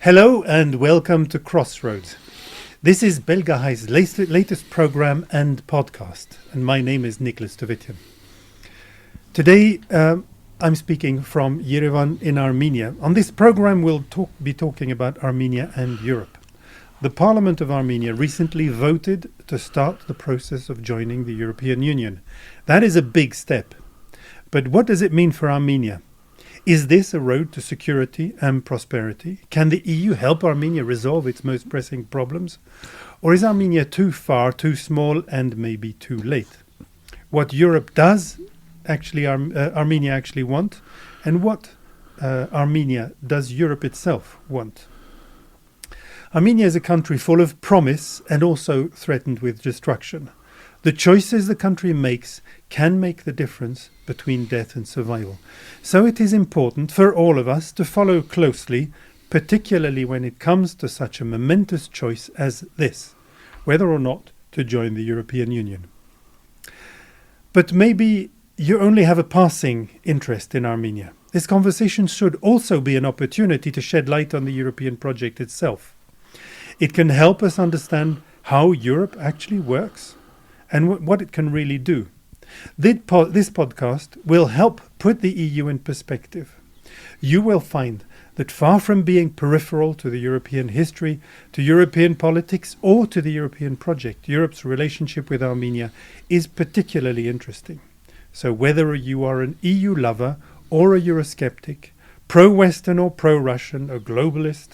Hello and welcome to Crossroads. This is Belgahai's latest program and podcast, and my name is Nicholas Tavitian. Today I'm speaking from Yerevan in Armenia. On this program we'll be talking about Armenia and Europe. The Parliament of Armenia recently voted to start the process of joining the European Union. That is a big step. But what does it mean for Armenia? Is this a road to security and prosperity? Can the EU help Armenia resolve its most pressing problems? Or is Armenia too far, too small, and maybe too late? What Europe does Armenia actually want, and what Armenia does Europe itself want? Armenia is a country full of promise and also threatened with destruction. The choices the country makes can make the difference between death and survival. So it is important for all of us to follow closely, particularly when it comes to such a momentous choice as this, whether or not to join the European Union. But maybe you only have a passing interest in Armenia. This conversation should also be an opportunity to shed light on the European project itself. It can help us understand how Europe actually works and what it can really do. This podcast will help put the EU in perspective. You will find that far from being peripheral to the European history, to European politics, or to the European project, Europe's relationship with Armenia is particularly interesting. So whether you are an EU lover or a Eurosceptic, pro-Western or pro-Russian, a globalist,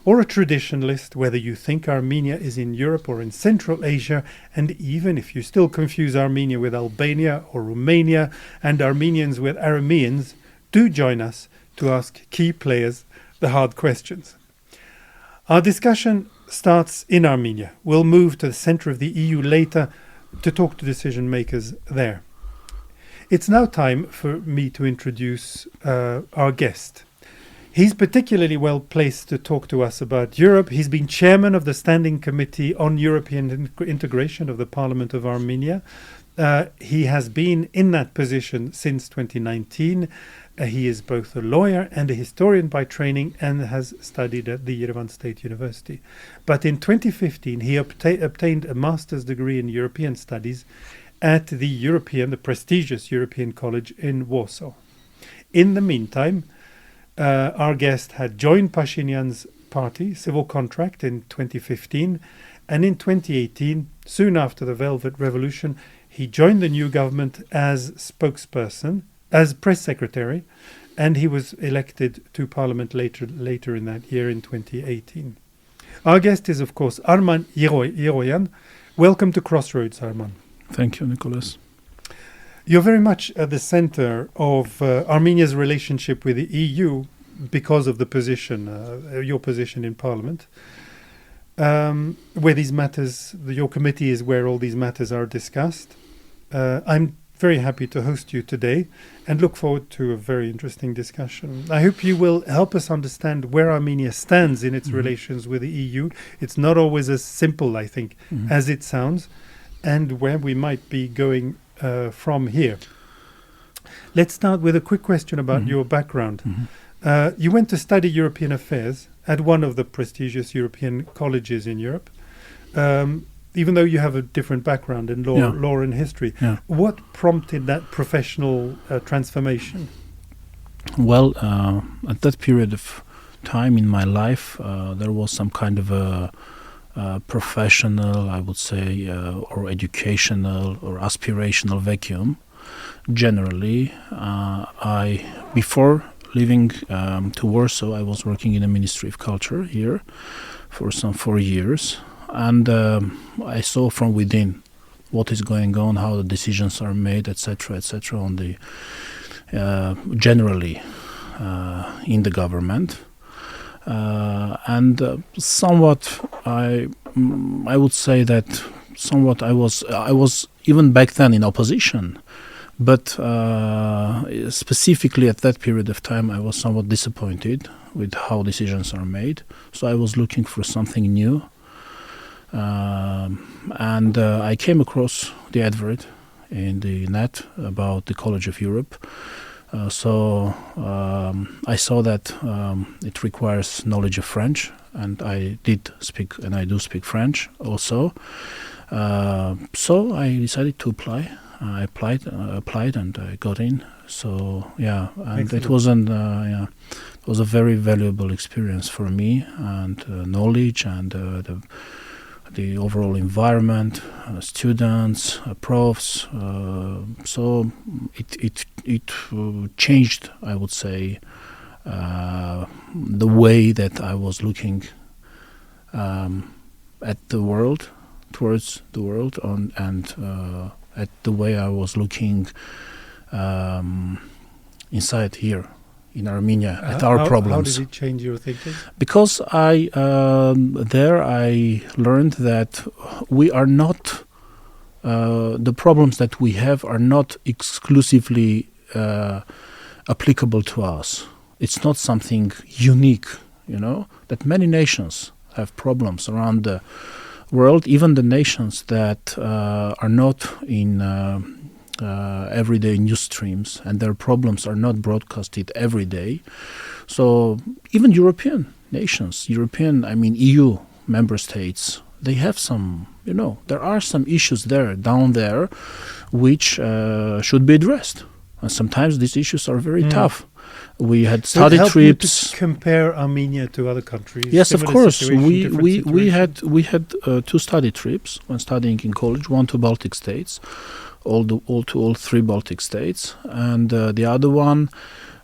or a traditionalist, whether you think Armenia is in Europe or in Central Asia, and even if you still confuse Armenia with Albania or Romania and Armenians with Arameans, do join us to ask key players the hard questions. Our discussion starts in Armenia. We'll move to the center of the EU later to talk to decision makers there. It's now time for me to introduce our guest. He's particularly well placed to talk to us about Europe. He's been chairman of the Standing Committee on European Integration of the Parliament of Armenia. He has been in that position since 2019. He is both a lawyer and a historian by training and has studied at the Yerevan State University. But in 2015, he obtained a master's degree in European Studies at the prestigious European College in Warsaw. In the meantime, our guest had joined Pashinyan's party, Civil Contract, in 2015, and in 2018, soon after the Velvet Revolution, he joined the new government as spokesperson, as press secretary, and he was elected to parliament later in that year in 2018. Our guest is, of course, Arman Yeghoyan. Welcome to Crossroads, Arman. Thank you, Nicholas. You're very much at the center of Armenia's relationship with the EU because of the position, your position in Parliament, where these matters, your committee is where all these matters are discussed. I'm very happy to host you today and look forward to a very interesting discussion. I hope you will help us understand where Armenia stands in its relations with the EU. It's not always as simple, I think, as it sounds, and where we might be going from here. Let's start with a quick question about your background. You went to study European affairs at one of the prestigious European colleges in Europe, even though you have a different background in law and history. Yeah. What prompted that professional transformation? Well, at that period of time in my life, there was some kind of a professional, I would say, or educational or aspirational vacuum. Generally, before leaving to Warsaw, I was working in the Ministry of Culture here for some 4 years, and I saw from within what is going on, how the decisions are made, etc., on the generally in the government. And somewhat, I would say that somewhat I was even back then in opposition, but specifically at that period of time I was somewhat disappointed with how decisions are made. So I was looking for something new, and I came across the advert in the net about the College of Europe. I saw that it requires knowledge of French, and I did speak, and I do speak French also. So I decided to apply. I applied, and I got in. So yeah, and Excellent. It was a very valuable experience for me, and knowledge, and the overall environment, students, profs. So it changed, I would say, the way that I was looking at the world, towards the world, and at the way I was looking inside here in Armenia at our problems. How did it change your thinking? Because I learned that we are not the problems that we have are not exclusively applicable to us. It's not something unique, that many nations have problems around the world, even the nations that are not in everyday news streams, and their problems are not broadcasted every day. So even European nations, EU member states, they have some, there are some issues down there, which should be addressed. And sometimes these issues are very tough. We had study trips. You to compare Armenia to other countries. Yes, of course. We had situations? 2 study trips when studying in college. One to Baltic states, all 3 Baltic states, and the other one,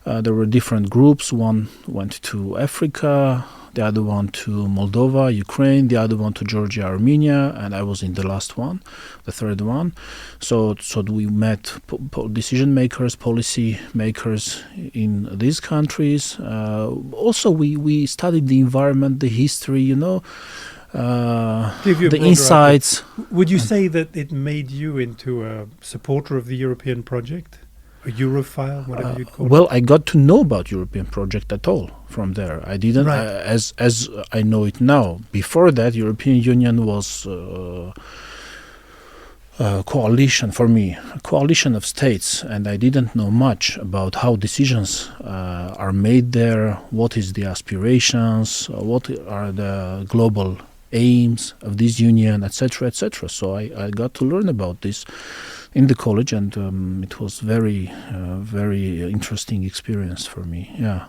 there were different groups. One went to Africa, the other one to Moldova, Ukraine, the other one to Georgia, Armenia, and I was in the last one, the third one. So we met decision makers, policy makers in these countries. Also, we studied the environment, the history, the insights. Would you say that it made you into a supporter of the European project? A Europhile, whatever you'd call it? Well, I got to know about European project at all from there. I didn't, as I know it now. Before that, European Union was a coalition for me, a coalition of states, and I didn't know much about how decisions are made there, what is the aspirations, what are the global aims of this union, etc., etc. So I got to learn about this in the college, and it was very interesting experience for me. Yeah.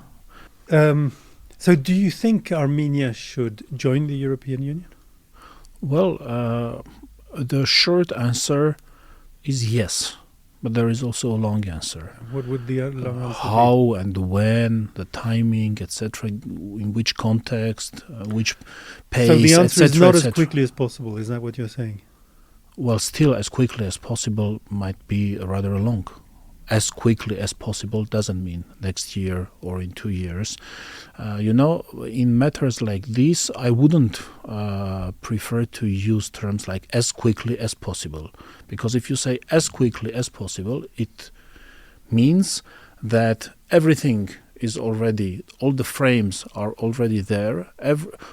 So do you think Armenia should join the European Union? Well, the short answer is yes, but there is also a long answer. What would the long answer be? How and when, the timing, etc., in which context, which pace, so the answer is not as et quickly as possible, is that what you're saying? Well, still as quickly as possible might be rather long. As quickly as possible doesn't mean next year or in 2 years. In matters like this, I wouldn't prefer to use terms like as quickly as possible. Because if you say as quickly as possible, it means that everything is already, all the frames are already there,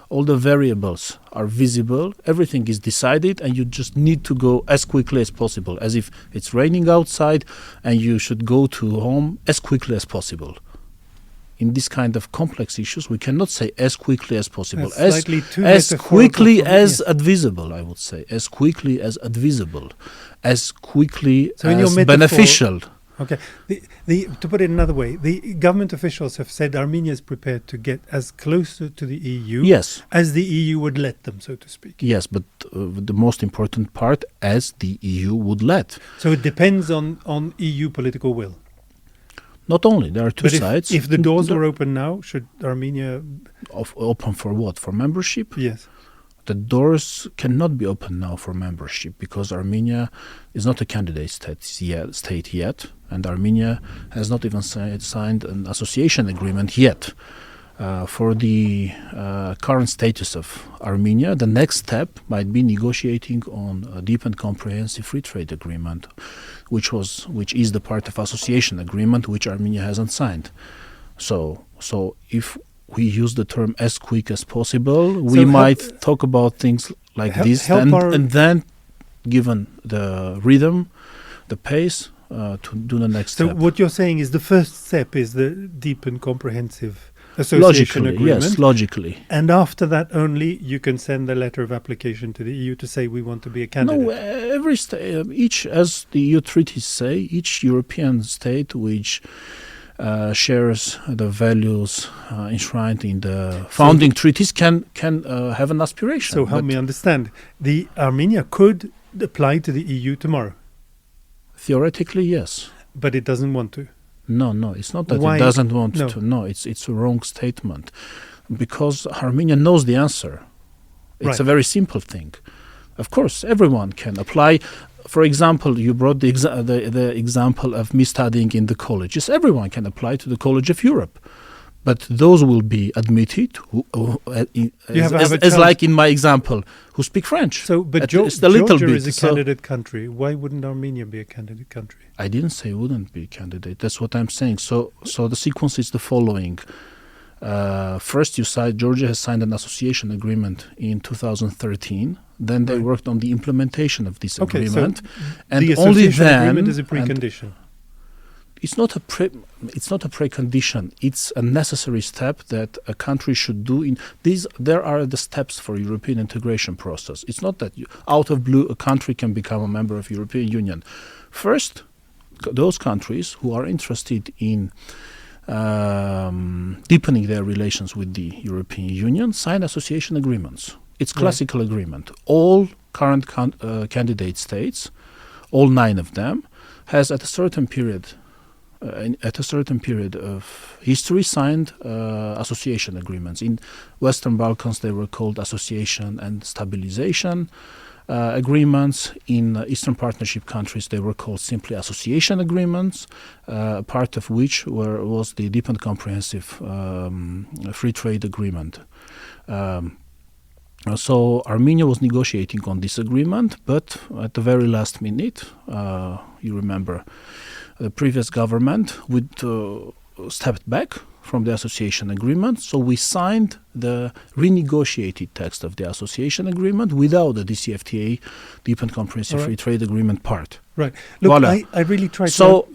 all the variables are visible, everything is decided, and you just need to go as quickly as possible, as if it's raining outside and you should go to home as quickly as possible. In this kind of complex issues, we cannot say as quickly as possible, as quickly as advisable, I would say, as quickly as advisable, as quickly as beneficial. Okay. To put it another way, the government officials have said Armenia is prepared to get as close to the EU as the EU would let them, so to speak. Yes, but the most important part, as the EU would let. So it depends on EU political will. Not only, there are two sides. If the doors were open now, should Armenia... Open for what? For membership? Yes. The doors cannot be open now for membership because Armenia is not a candidate state yet, and Armenia has not even signed an association agreement yet. For the current status of Armenia, the next step might be negotiating on a deep and comprehensive free trade agreement, which is the part of association agreement which Armenia hasn't signed. So if we use the term as quick as possible, we might talk about things like this, and then given the rhythm, the pace, to do the next So step. what you're saying is the first step is the deep and comprehensive association agreement. Yes, logically. And after that only you can send a letter of application to the EU to say we want to be a candidate. No, each, as the EU treaties say, each European state which shares the values enshrined in the founding treaties can have an aspiration. So help me understand. The Armenia could apply to the EU tomorrow, Theoretically, yes. but it doesn't want to. No, it's not that Why? it doesn't want No. to. No, it's a wrong statement, because Armenia knows the answer. It's Right. a very simple thing. Of course, everyone can apply. For example, you brought the example of me studying in the colleges. Everyone can apply to the College of Europe, but those will be admitted, as like in my example, who speak French. So, but least a little Georgia bit. is a So candidate country. Why wouldn't Armenia be a candidate country? I didn't say wouldn't be a candidate. That's what I'm saying. So the sequence is the following. First, Georgia has signed an association agreement in 2013. Then they Right. worked on the implementation of this Okay, so agreement, and the only association then agreement is a and precondition. it's not a precondition. It's a necessary step that a country should do. There are the steps for European integration process. It's not that out of blue a country can become a member of European Union. First, those countries who are interested in deepening their relations with the European Union sign association agreements. It's classical agreement. All current candidate states, all 9 of them, has at a certain period of history signed association agreements. In Western Balkans, they were called association and stabilization agreements. In Eastern Partnership countries, they were called simply association agreements, part of which was the deep and comprehensive free trade agreement. So Armenia was negotiating on this agreement, but at the very last minute, you remember, the previous government stepped back from the association agreement, so we signed the renegotiated text of the association agreement without the DCFTA, Deep and Comprehensive Free Trade Agreement part. Right. Look, Voila. I really tried So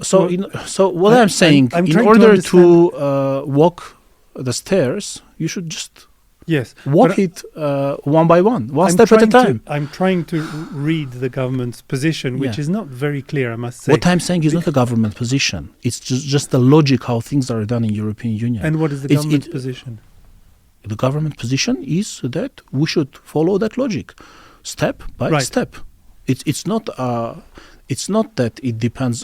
what I'm saying, I'm in trying to order understand- to walk the stairs, you should just Yes. walk but it one by one step at a time. I'm trying to read the government's position, which Yeah. is not very clear, I must say. What I'm saying is not a government position. It's just the logic how things are done in European Union. And what is the government's position? The government position is that we should follow that logic, step by Right. step. It's not that it depends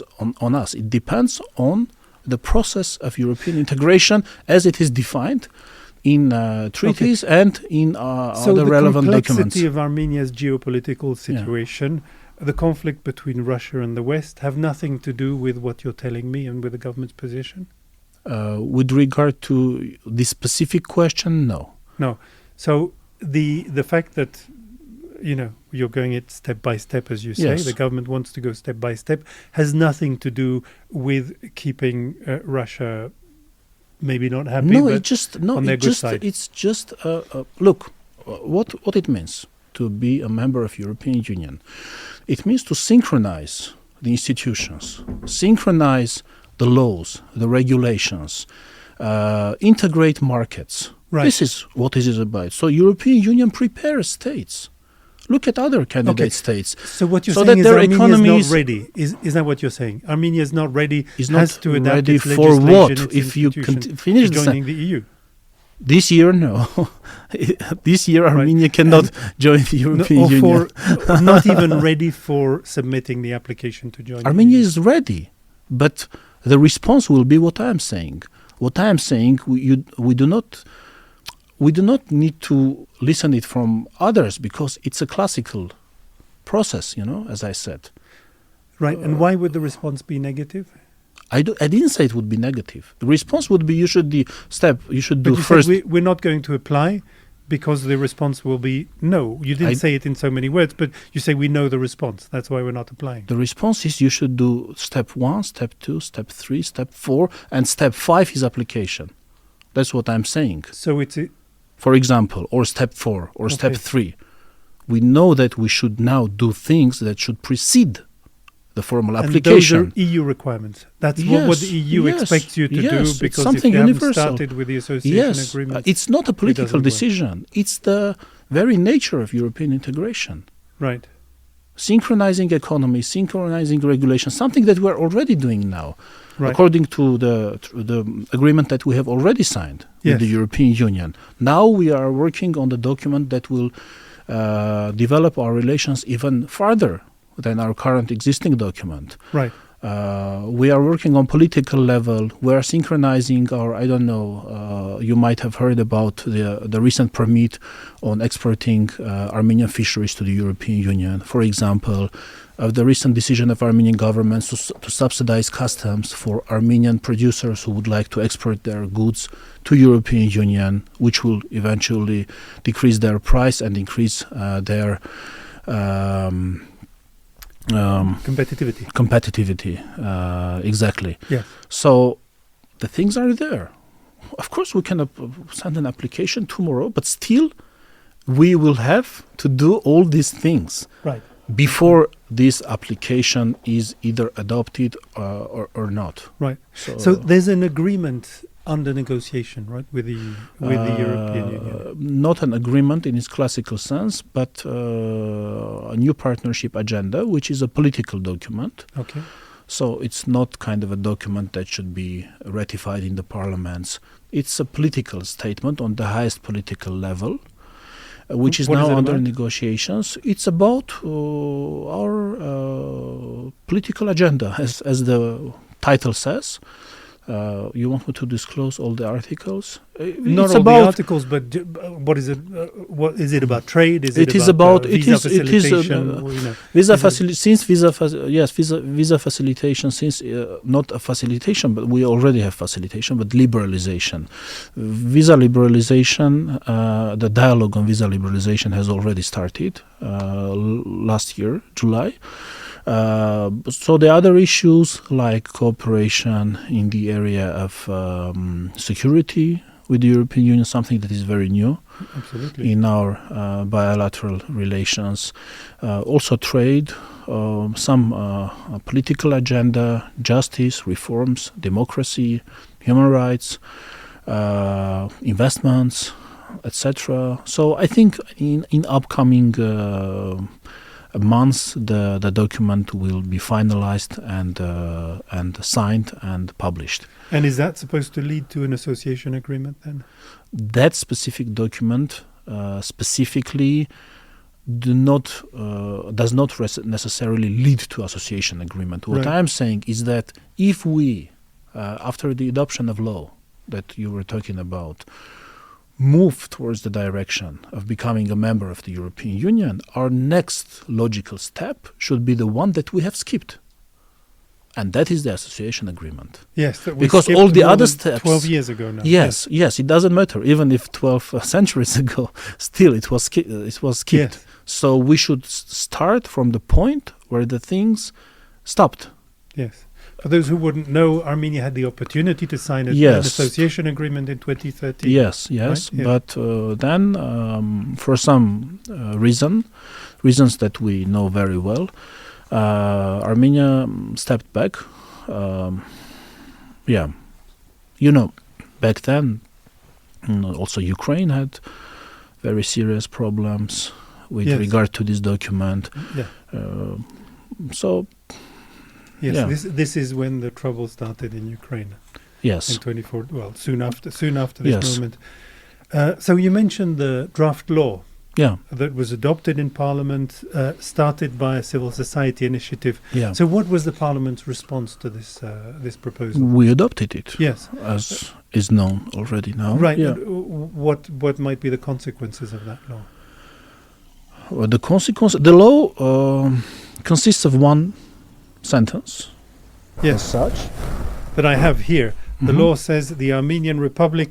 on us. It depends on the process of European integration as it is defined in treaties and in other relevant So the documents. complexity of Armenia's geopolitical situation, the conflict between Russia and the West, have nothing to do with what you're telling me and with the government's position? With regard to this specific question, no. No. So the fact that you're going it step by step, as you say, Yes. the government wants to go step by step, has nothing to do with keeping Russia maybe not happy, No, but it just no. on their It good just side. it's just look what it means to be a member of European Union. It means to synchronize the institutions, synchronize the laws, the regulations, integrate markets. Right. This is what it is about. So European Union prepares states. Look at other candidate states. So what you're So saying that is their Armenia is economies- not ready. Is that what you're saying? Armenia is not ready. Is has not to adapt ready its for legislation, what? its If you institutions finish to the joining the EU. This year, no. This year, Armenia cannot join the European or Union. or not even ready for submitting the application to join. Armenia the EU. is ready, but the response will be what I am saying. What I am saying, we do not need to listen it from others because it's a classical process, as I said. Right. And why would the response be negative? I didn't say it would be negative. The response would be you should do But you first. said we're not going to apply because the response will be no. You didn't say it in so many words, but you say we know the response. That's why we're not applying. The response is you should do step 1, step 2, step 3, step 4, and step 5 is application. That's what I'm saying. So it's For example, or step 4, or step Okay. 3. We know that we should now do things that should precede the formal And application. those are EU requirements. That's what the EU expects you to do, it's because something if you universal. haven't started with the association agreement, it's not a political doesn't work. decision. It's the very nature of European integration. right. Synchronizing economy, synchronizing regulation, something that we're already doing now, Right. according to the agreement that we have already signed with Yes. the European Union. Now we are working on the document that will develop our relations even further than our current existing document. Right. We are working on political level. We are synchronizing our, I don't know, you might have heard about the recent permit on exporting Armenian fisheries to the European Union. For example, the recent decision of Armenian government to subsidize customs for Armenian producers who would like to export their goods to European Union, which will eventually decrease their price and increase their competitivity, exactly. Yes. So the things are there. Of course, we can send an application tomorrow, but still we will have to do all these things Right. before this application is either adopted or not. Right. So there's an agreement under negotiation, right, with the European Union. Not an agreement in its classical sense, but a new partnership agenda, which is a political document. Okay. So it's not kind of a document that should be ratified in the parliaments. It's a political statement on the highest political level, which is What is now it under about? negotiations. It's about our political agenda, as the title says. You want me to disclose all the articles? Not It's all about the articles, but what is it? What is it about? Trade? Is It it is about about- it visa is- it is, facilitation? Or, visa Is it- visa facilitation, since not a facilitation, but we already have facilitation, but liberalization. Visa liberalization, the dialogue on visa liberalization has already started last year, July. So the other issues like cooperation in the area of security with the European Union, something that is very new Absolutely. in our bilateral relations. Also trade, some political agenda, justice, reforms, democracy, human rights, investments, etc. So I think in upcoming months the document will be finalized and signed and published. And is that supposed to lead to an association agreement then? That specific document specifically does not necessarily lead to association agreement. What Right. I am saying is that if we, after the adoption of law that you were talking about, move towards the direction of becoming a member of the European Union, our next logical step should be the one that we have skipped. And that is the association agreement. Yes, that we Because skipped all the more other than steps- 12 years ago now. Yes, it doesn't matter. Even if 12 centuries ago, still it was skipped. Yes. So we should start from the point where the things stopped. Yes. For those who wouldn't know, Armenia had the opportunity to sign an Yes. association agreement in 2013. Yes, Right, yeah. but then for some reasons that we know very well, Armenia stepped back. Back then, also Ukraine had very serious problems with Yes. regard to this document. Yeah. So, Yes, Yeah. this is when the trouble started in Ukraine yes. in 24. Well, soon after this Yes. movement. So you mentioned the draft law Yeah, that was adopted in Parliament, started by a civil society initiative. yeah. So what was the Parliament's response to this proposal? We adopted it, Yes. as is known already now. Right. Yeah. What might be the consequences of that law? Well, the law consists of one sentence. Yes. Such. That I have here. The Mhm. law says the Armenian Republic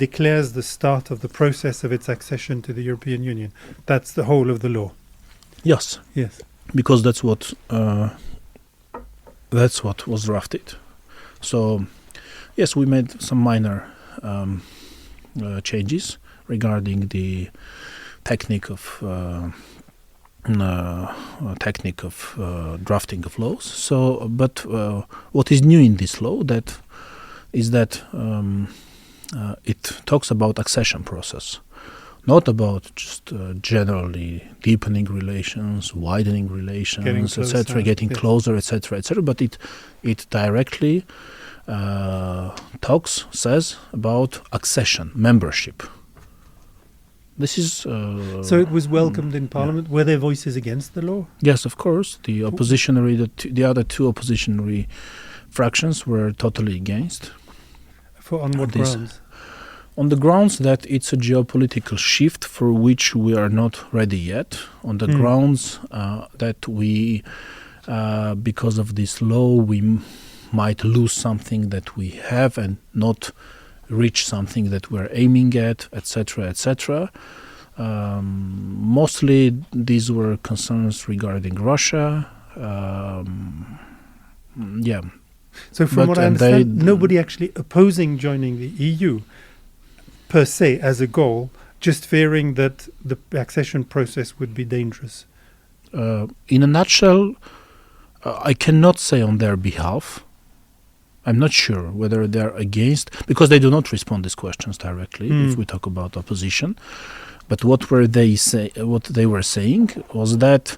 declares the start of the process of its accession to the European Union. That's the whole of the law. Yes, Yes. because that's what was drafted. So, yes, we made some minor changes regarding the technique of technique of drafting of laws. So, but what is new in this law is that it talks about accession process, not about just generally deepening relations, widening relations, etc., getting closer, etc., etc. But it directly says about accession, membership. This is so it was welcomed in Parliament. Were there voices against the law? Yes, of course. The other two oppositionary fractions were totally against. On what grounds? On the grounds that it's a geopolitical shift for which we are not ready yet. On the grounds that we, because of this law, we might lose something that we have and not reach something that we're aiming at, etc., etc. Mostly these were concerns regarding Russia. So from what I understand, nobody actually opposing joining the EU per se as a goal, just fearing that the accession process would be dangerous. In a nutshell, I cannot say on their behalf. I'm not sure whether they're against, because they do not respond these questions directly if we talk about opposition. But what were they were saying was that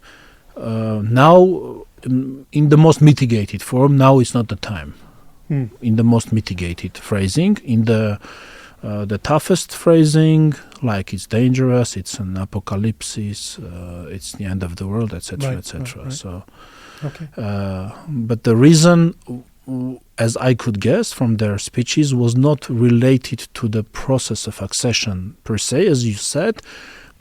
now, in the most mitigated form, now is not the time. In the most mitigated phrasing, in the toughest phrasing, like it's dangerous, it's an apocalypse, it's the end of the world, etc., etc. Right. So, but the reason, as I could guess from their speeches, was not related to the process of accession per se, as you said,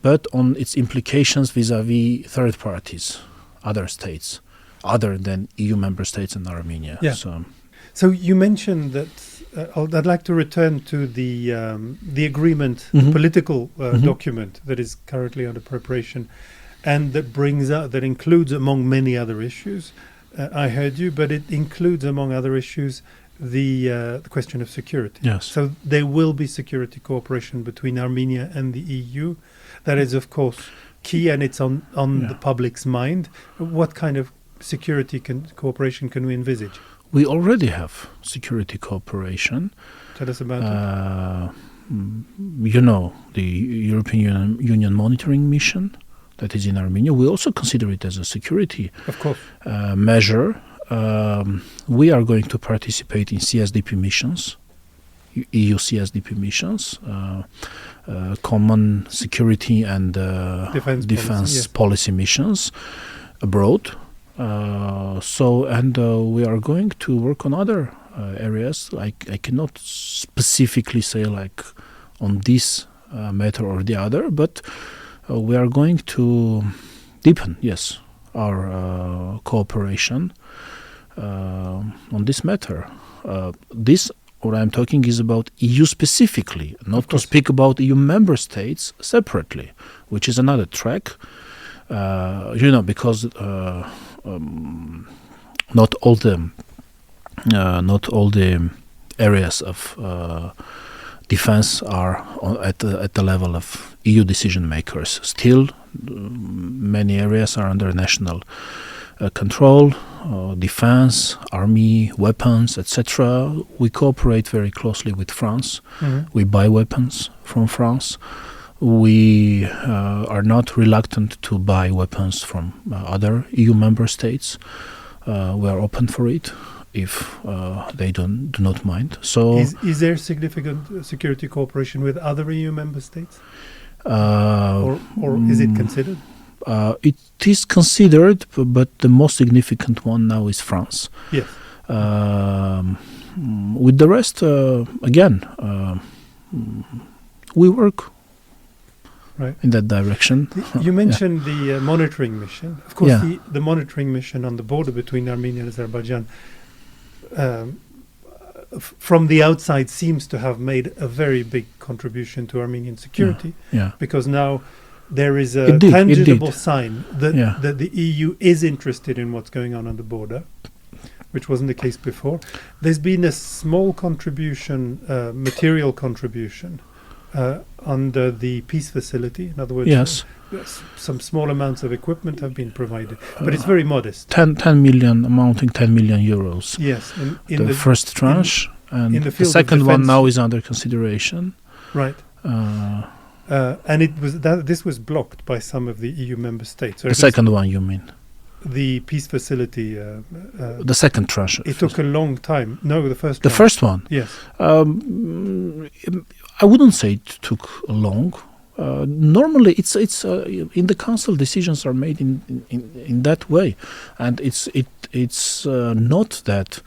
but on its implications vis-à-vis third parties, other states, other than EU member states and Armenia. Yeah. So you mentioned that I'd like to return to the agreement, the political document that is currently under preparation, and that includes, among many other issues, I heard you, but it includes, among other issues, the question of security. Yes. So there will be security cooperation between Armenia and the EU. That is, of course, key, and it's on the public's mind. What kind of security cooperation can we envisage? We already have security cooperation. Tell us about it. The European Union monitoring mission that is in Armenia. We also consider it as a security measure. We are going to participate in CSDP missions, EU CSDP missions, common security and defense policy missions abroad. We are going to work on other areas. Like I cannot specifically say like on this matter or the other, but we are going to deepen, our cooperation on this matter. What I'm talking is about EU specifically, not to speak about EU member states separately, which is another track. Because not all the areas of defense are at the level of EU decision makers. Still, many areas are under national control. Defense, army, weapons, etc. We cooperate very closely with France. We buy weapons from France. We are not reluctant to buy weapons from other EU member states. We are open for it if they do not mind. So, is there significant security cooperation with other EU member states, or is it considered? It is considered, but the most significant one now is France. Yes. With the rest, we work. Right. In that direction. You mentioned the monitoring mission. Of course, the monitoring mission on the border between Armenia and Azerbaijan from the outside seems to have made a very big contribution to Armenian security. Because now there is a tangible sign that the EU is interested in what's going on the border, which wasn't the case before. There's been a small contribution, material contribution, under the peace facility. In other words, Yes. Some small amounts of equipment have been provided, but it's very modest. 10 million, amounting 10 million euros. Yes, in the first tranche, and in the the field of second one defense. now is under consideration. right. And this was blocked by some of the EU member states. Or The at least second one, you mean? the peace facility. The second tranche. It took a long time. No, the first. The one. first one. Yes. I wouldn't say it took long. Normally, it's in the council decisions are made in that way, and it's not that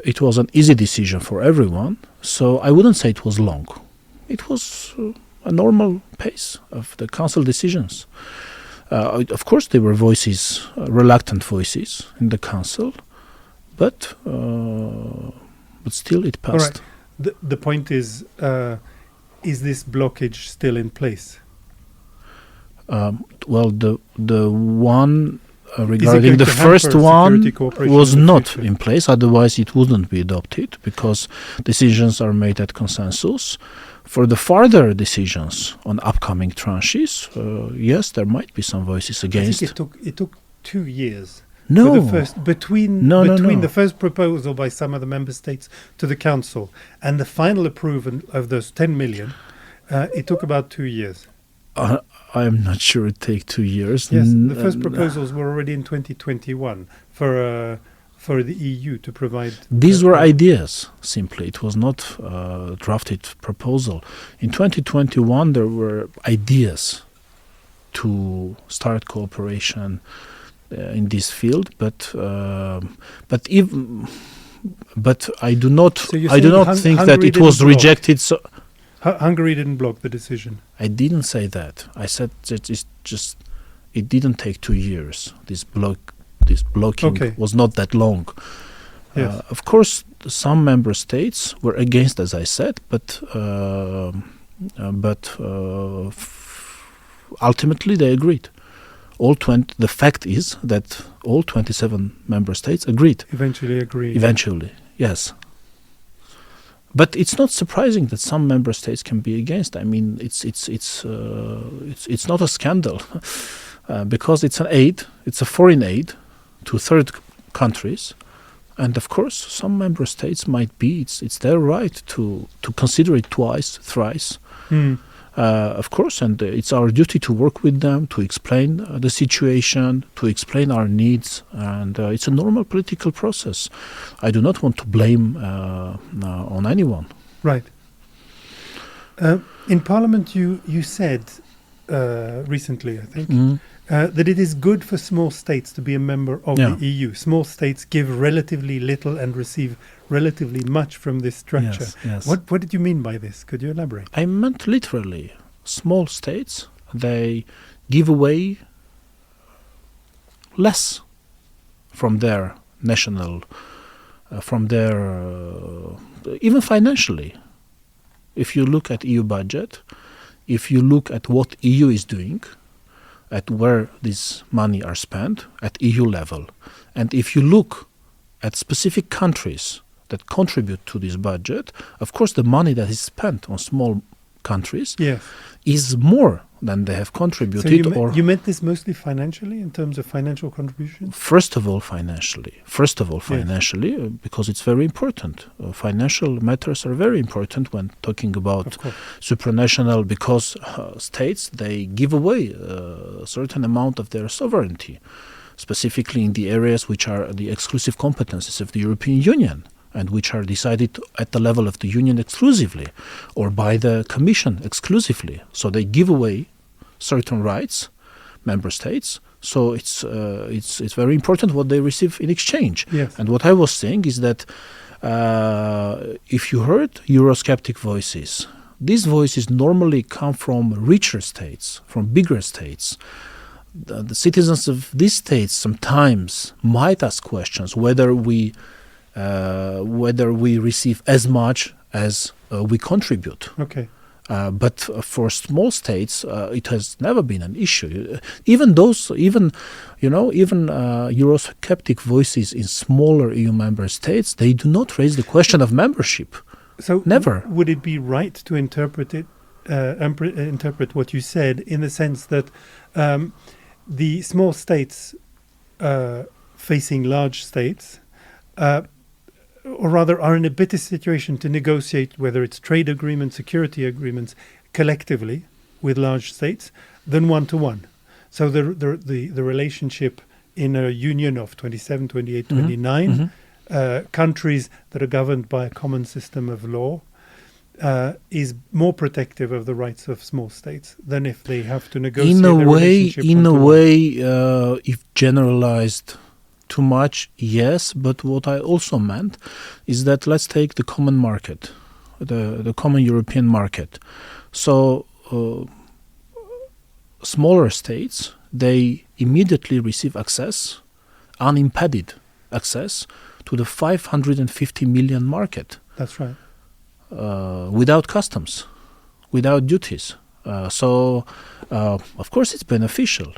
it was an easy decision for everyone. So I wouldn't say it was long. It was a normal pace of the council decisions. Of course, there were voices, reluctant voices in the council, but still it passed. All right. The point is this blockage still in place? Well, the one Is it regarding going the to first hamper one security cooperation was in the not future? in place. Otherwise, it wouldn't be adopted because decisions are made at consensus. For the further decisions on upcoming tranches, yes, there might be some voices against. I think it took 2 years. No, For the first, between No. the first proposal by some of the member states to the council and the final approval of those 10 million, it took about 2 years. I am not sure it take 2 years. Yes, the first proposals were already in 2021 for the EU to provide. These were ideas, simply. It was not a drafted proposal. In 2021, there were ideas to start cooperation in this field, but I do not. So you're I do saying not think that Hungary it was didn't block? rejected. So Hungary didn't block the decision. I didn't say that. I said that it's just. It didn't take 2 years. This blocking Okay. was not that long. Yes. Of course, some member states were against, as I said, but ultimately they agreed. The fact is that all 27 member states agreed. Eventually agreed. Eventually, yes. But it's not surprising that some member states can be against. I mean, it's not a scandal because it's an aid. It's a foreign aid to third countries, and of course, some member states might be. It's their right to consider it twice, thrice. Of course, and it's our duty to work with them, to explain the situation, to explain our needs, and it's a normal political process. I do not want to blame on anyone. Right. In Parliament, you said recently, I think, that it is good for small states to be a member of Yeah. the EU. Small states give relatively little and receive relatively much from this structure. Yes. What did you mean by this? Could you elaborate? I meant literally, small states, they give away less from their national, even financially. If you look at EU budget, if you look at what EU is doing, at where these money are spent at EU level, and if you look at specific countries that contribute to this budget, of course the money that is spent on small countries Yes. is more than they have contributed. So you meant this mostly financially, in terms of financial contribution? First of all, financially, because it's very important. Financial matters are very important when talking about Of course. supranational, because states, they give away a certain amount of their sovereignty, specifically in the areas which are the exclusive competences of the European Union, and which are decided at the level of the Union exclusively, or by the Commission exclusively. So they give away certain rights, member states. So it's very important what they receive in exchange. Yes. And what I was saying is that if you heard Eurosceptic voices, these voices normally come from richer states, from bigger states. The citizens of these states sometimes might ask questions whether we receive as much as we contribute. Okay. But for small states, it has never been an issue. Even Eurosceptic voices in smaller EU member states, they do not raise the question of membership. So Never. would it be right to interpret what you said in the sense that the small states facing large states, or rather are in a better situation to negotiate whether it's trade agreements, security agreements, collectively with large states than one-to-one? So the relationship in a union of 27, 28, 29 countries that are governed by a common system of law is more protective of the rights of small states than if they have to negotiate their relationship one-to-one. If generalized too much, yes, but what I also meant is that let's take the common market, the common European market. So smaller states, they immediately receive access, unimpeded access, to the 550 million market. That's right. Without customs, without duties. So, of course, it's beneficial.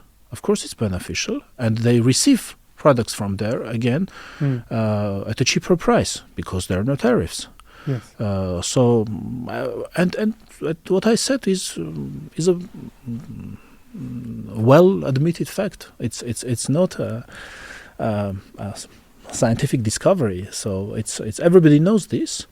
And they receive products from there, again, at a cheaper price because there are no tariffs. Yes. And what I said is a well-admitted fact. It's not a scientific discovery. So it's everybody knows this.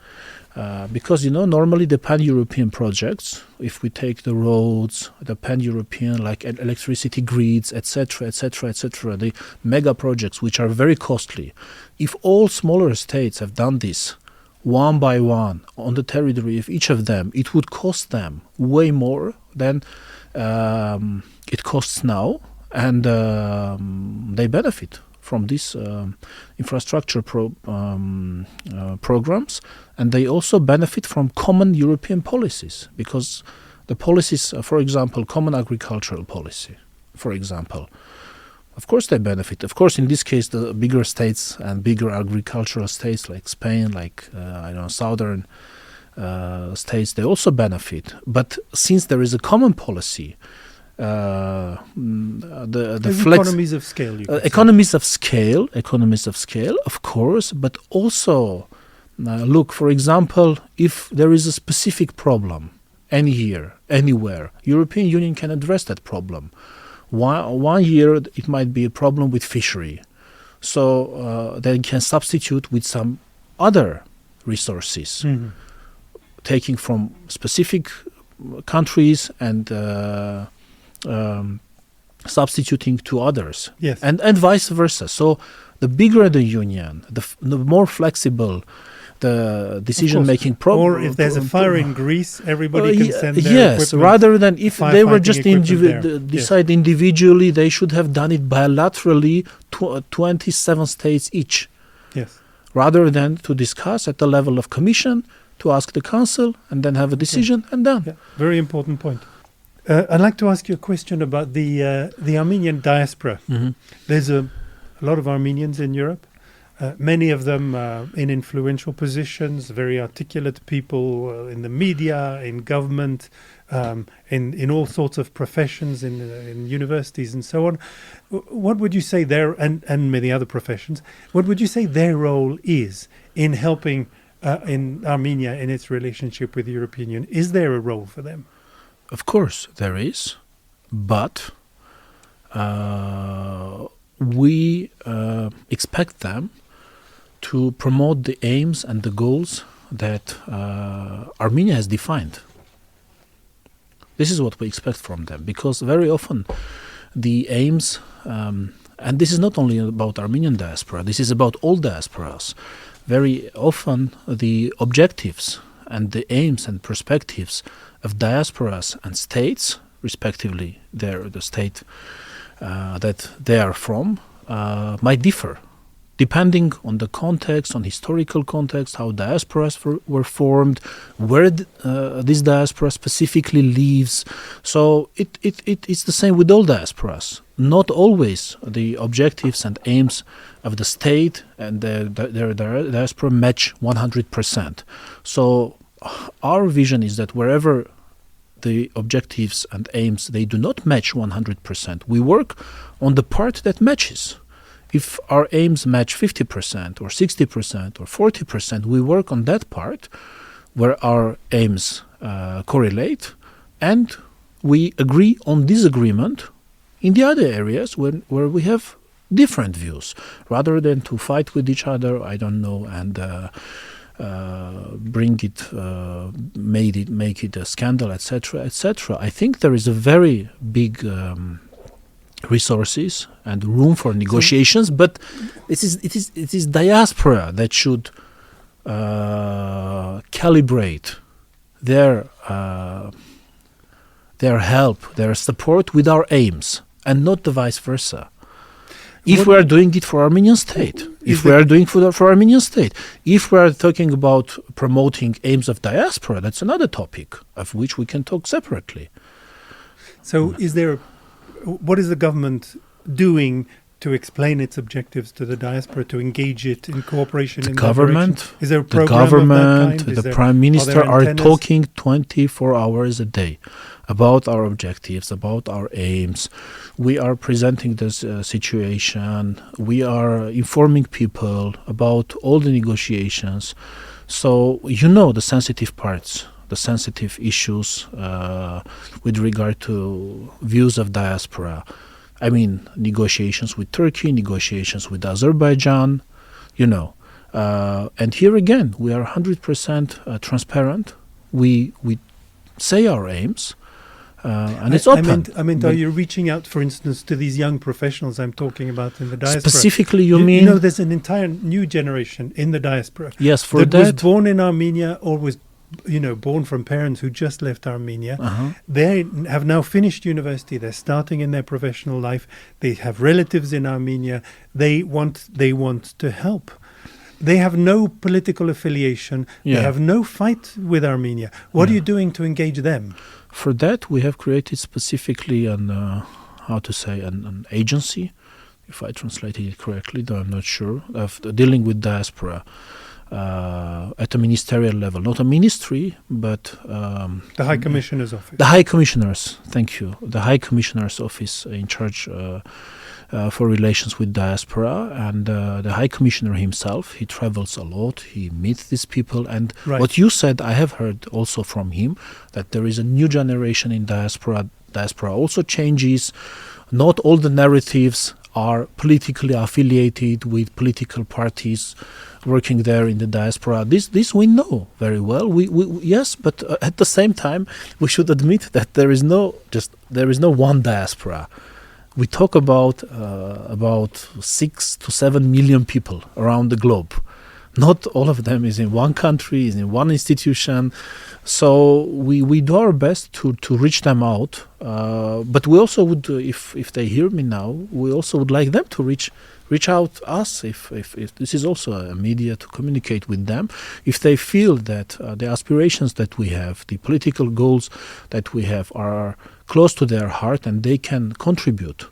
Because, normally the pan-European projects, if we take the roads, the pan-European, like electricity grids, etc., the mega projects, which are very costly, if all smaller states have done this one by one on the territory of each of them, it would cost them way more than it costs now, and they benefit from these infrastructure programs, and they also benefit from common European policies, because the policies, for example, common agricultural policy, for example, of course they benefit. Of course, in this case, the bigger states and bigger agricultural states like Spain, like southern states, they also benefit. But since there is a common policy, economies of scale. Economies of scale, of course, but also look, for example, if there is a specific problem any year, anywhere, European Union can address that problem. One year it might be a problem with fishery, so they can substitute with some other resources, taking from specific countries and substituting to others, yes, and vice versa. So the bigger the union, the more flexible the decision-making problem. Or if there's a fire in Greece, everybody can send their equipment. Rather than if they were just decide yes. individually, they should have done it bilaterally, 27 states each. Yes. Rather than to discuss at the level of Commission, to ask the Council, and then have a decision, and done. Yeah. Very important point. I'd like to ask you a question about the Armenian diaspora. There's a lot of Armenians in Europe. Many of them in influential positions, very articulate people in the media, in government, in all sorts of professions, in universities and so on. What would you say and many other professions, what would you say their role is in helping in Armenia in its relationship with the European Union? Is there a role for them? Of course there is, but we expect them to promote the aims and the goals that Armenia has defined. This is what we expect from them, because very often the aims, and this is not only about Armenian diaspora, this is about all diasporas. Very often the objectives and the aims and perspectives of diasporas and states, respectively, the state that they are from, might differ, depending on the context, on historical context, how diasporas were formed, where this diaspora specifically lives. So it's the same with all diasporas. Not always the objectives and aims of the state and their diaspora match 100%. So our vision is that wherever the objectives and aims, they do not match 100%, we work on the part that matches. If our aims match 50% or 60% or 40%, we work on that part where our aims correlate, and we agree on disagreement in the other areas where we have different views, rather than to fight with each other, I don't know, and make it a scandal, etc., etc. I think there is a very big resources and room for negotiations, but it is diaspora that should calibrate their help, their support with our aims, and not the vice versa. If we are doing it for Armenian state, if we are doing for Armenian state, if we are talking about promoting aims of diaspora, that's another topic of which we can talk separately. So what is the government doing to explain its objectives to the diaspora, to engage it in cooperation? The government, is there a the program government, of that kind? the Prime Minister are talking 24 hours a day about our objectives, about our aims. We are presenting this situation. We are informing people about all the negotiations. So the sensitive parts, the sensitive issues with regard to views of diaspora. I mean, negotiations with Turkey, negotiations with Azerbaijan, and here again, we are 100% transparent. We say our aims, and it's open. I meant, are you reaching out, for instance, to these young professionals I'm talking about in the diaspora? Specifically, you mean? There's an entire new generation in the diaspora. Yes, that was born in Armenia or was born from parents who just left Armenia. They have now finished university. They're starting in their professional life. They have relatives in Armenia. They want to help. They have no political affiliation. They have no fight with Armenia. What are you doing to engage them? For that, we have created specifically an agency, if I translated it correctly, though I'm not sure, of dealing with diaspora. At a ministerial level, not a ministry, but the High Commissioner's office. The High Commissioner's, thank you. The High Commissioner's office in charge for relations with diaspora, and the High Commissioner himself, he travels a lot, he meets these people, and what you said, I have heard also from him, that there is a new generation in diaspora. Diaspora also changes. Not all the narratives are politically affiliated with political parties working there in the diaspora. This we know very well. We yes, but at the same time, we should admit that there is no one diaspora. We talk about 6 to 7 million people around the globe. Not all of them is in one country, is in one institution. So we do our best to reach them out. But we also would, if they hear me now, we also would like them to reach out us if this is also a media to communicate with them. If they feel that the aspirations that we have, the political goals that we have are close to their heart and they can contribute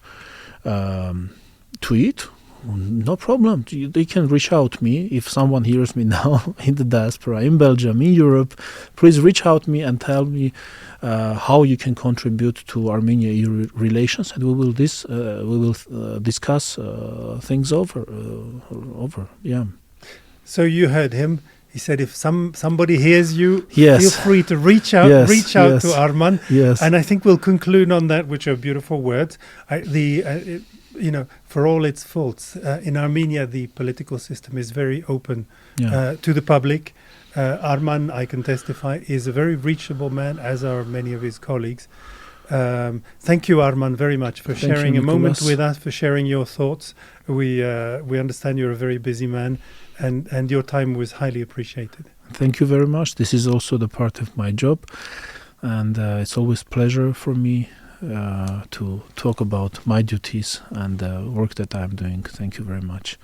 to it, no problem. They can reach out to me. If someone hears me now in the diaspora, in Belgium, in Europe, please reach out to me and tell me how you can contribute to Armenia-EU relations, and we will discuss things over. Yeah. So you heard him. He said, if somebody hears you, yes, feel free to reach out. Reach out to Arman. Yes. And I think we'll conclude on that, which are beautiful words. For all its faults, in Armenia, the political system is very open to the public. Arman, I can testify, is a very reachable man, as are many of his colleagues. Thank you, Arman, very much for sharing a moment with us, for sharing your thoughts. We understand you're a very busy man, and your time was highly appreciated. Thank you very much. This is also the part of my job, and it's always a pleasure for me to talk about my duties and the work that I'm doing. Thank you very much.